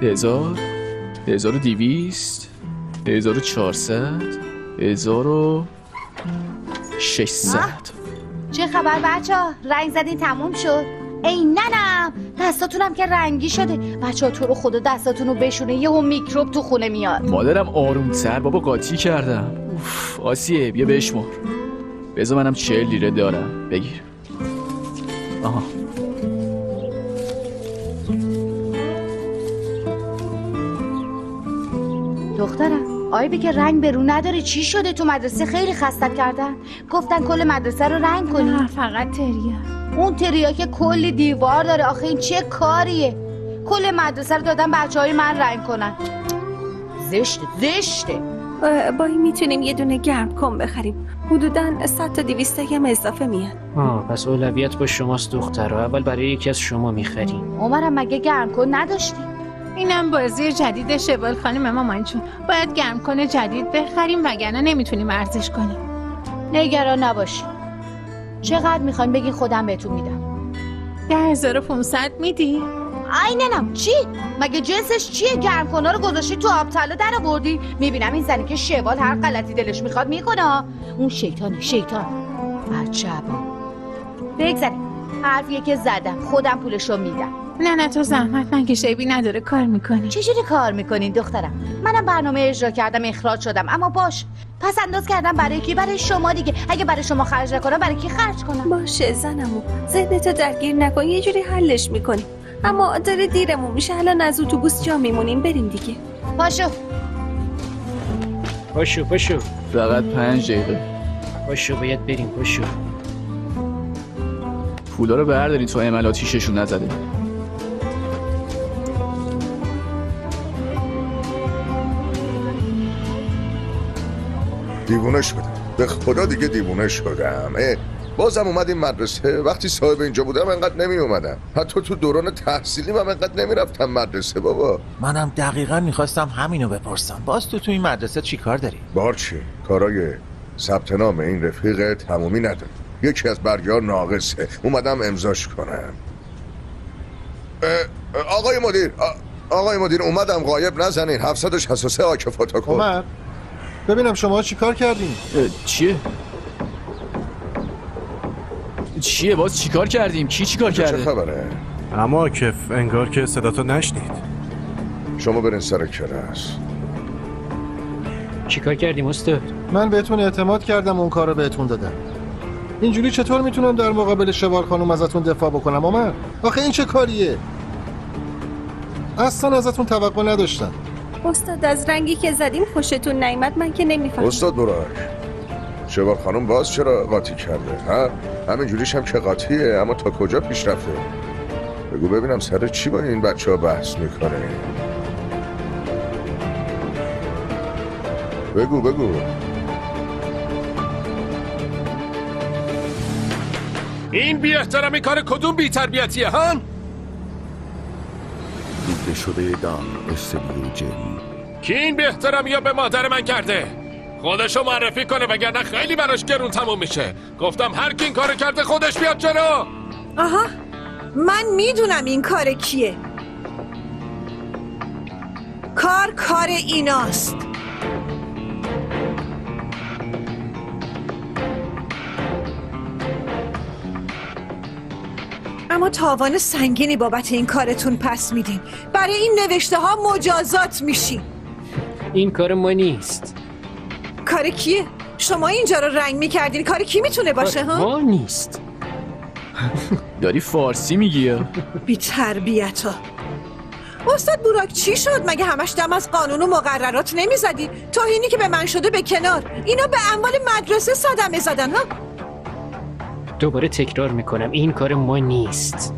1000 1200 1400 1600. چه خبر بچه‌ها؟ رنگ زدین تموم شد؟ ای ننم دستاتونم که رنگی شده. بچه‌ها تو رو خدا دستاتونو بشونه، یهو میکروب تو خونه میاد. مادرم آرومتر بابا، قاطی کردم. اوف آسیه بیا بشمر. بذار منم 40 لیره دارم بگیر. آها دخترم آیبی که رنگ به رو نداری، چی شده؟ تو مدرسه خیلی خستت کردن، گفتن کل مدرسه رو رنگ کنی. نه فقط تریا. اون تریا که کلی دیوار داره، آخه این چه کاریه؟ کل مدرسه رو دادن بچه‌های من رنگ کنن. زشته. با این میتونیم یه دونه گرم کن بخریم، حدوداً 100 تا 200 هم اضافه میاد. پس اولویت با شماست دخترها، اول برای یکی از شما میخریم. عمرم مگه گرم کن نداشتی؟ اینم بازی جدید شوال خانم مامان جون، باید گرم کنه جدید بخریم وگرنه نمیتونیم ورزش کنیم. نگران نباشی. چقدر میخواین بگین خودم بهتون میدم. 10500 میدی؟ نم چی؟ مگه جنسش چیه؟ گرم کنه رو گذاشتی تو آبتله در آوردی؟ میبینم این زنی که شوال هر غلطی دلش میخواد میکنه. اون شیطان عجبا. بگذاریم حرفیه که زدم، خودم پولشو میدم. نه تو زحمت نکش، عیبی نداره کار میکنی. چجوری کار میکنین دخترم؟ منم برنامه اجرا کردم، اخراج شدم، اما باش پس انداز کردم. برای کی؟ برای شما دیگه. اگه برای شما خرج نکنم برای کی خرج کنم؟ باشه زنمو، ذهنتو درگیر نکن، یه جوری حلش میکنیم. اما داره دیرمون میشه، الان از اتوبوس جا میمونیم، بریم دیگه. پاشو فقط 5 دقیقه. پاشو باید بریم. پاشو پولا رو بردارین تو عملاتیششون نزده. دیوونه شدم، به خدا دیگه دیوونه شدم. بازم اومد این مدرسه. وقتی صاحب اینجا بودم انقدر نمی اومدم، حتی تو دوران تحصیلی من انقدر نمی رفتم مدرسه. بابا منم دقیقا میخواستم همینو بپرسم. باز تو این مدرسه چی کار داری؟ بارچه کارای ثبت نام این رفیق تمومی نداره، یکی از برگه‌ها ناقصه، اومدم امضاش کنم. آقای مدیر اومدم، غایب نزنین. 763 آکه فتوکپی. عمر ببینم شما چی کار کردین؟ چیه باز چی کار کردیم؟ کی چی کار کرده؟ چه خبره؟ اما کف انگار که صداتو نشنید. شما برین سر کلاس. چی کار کردیم استاد؟ من بهتون اعتماد کردم، اون کار رو بهتون دادم. اینجوری چطور میتونم در مقابل شوال خانم ازتون دفاع بکنم عمر؟ آخه این چه کاریه؟ اصلا ازتون توقع نداشتم. استاد از رنگی که زدیم خوشتون نیامد؟ من که نمیفهمم. استاد براک، شوال خانم باز چرا قاطی کرده؟ ها؟ همین جوریش هم که قاطیه، اما تا کجا پیش رفته؟ بگو ببینم سر چی با این بچه ها بحث میکنه؟ بگو. این بی احترامی کار کدوم بی تربیتیه ها؟ دیده شده دان استدیو جن. کی این بی احترامی ها به مادر من کرده؟ خودشو معرفی کنه وگرنه خیلی براش گرون تموم میشه. گفتم هر کی این کارو کرده خودش بیاد جلو. آها من میدونم این کار کیه. کار ایناست. اما تاوان سنگینی بابت این کارتون پس میدین. برای این نوشته ها مجازات میشین. این کار ما نیست. کار کیه؟ شما اینجا رو رنگ میکردین. کار کی میتونه باشه ها؟ ما نیست. داری فارسی میگی؟ بی تربیت ها. استاد بوراک چی شد؟ مگه همش دم از قانون و مقررات نمیزدی؟ توهینی که به من شده به کنار. اینا به اموال مدرسه صدمه زدن ها. دوباره تکرار میکنم این کار ما نیست.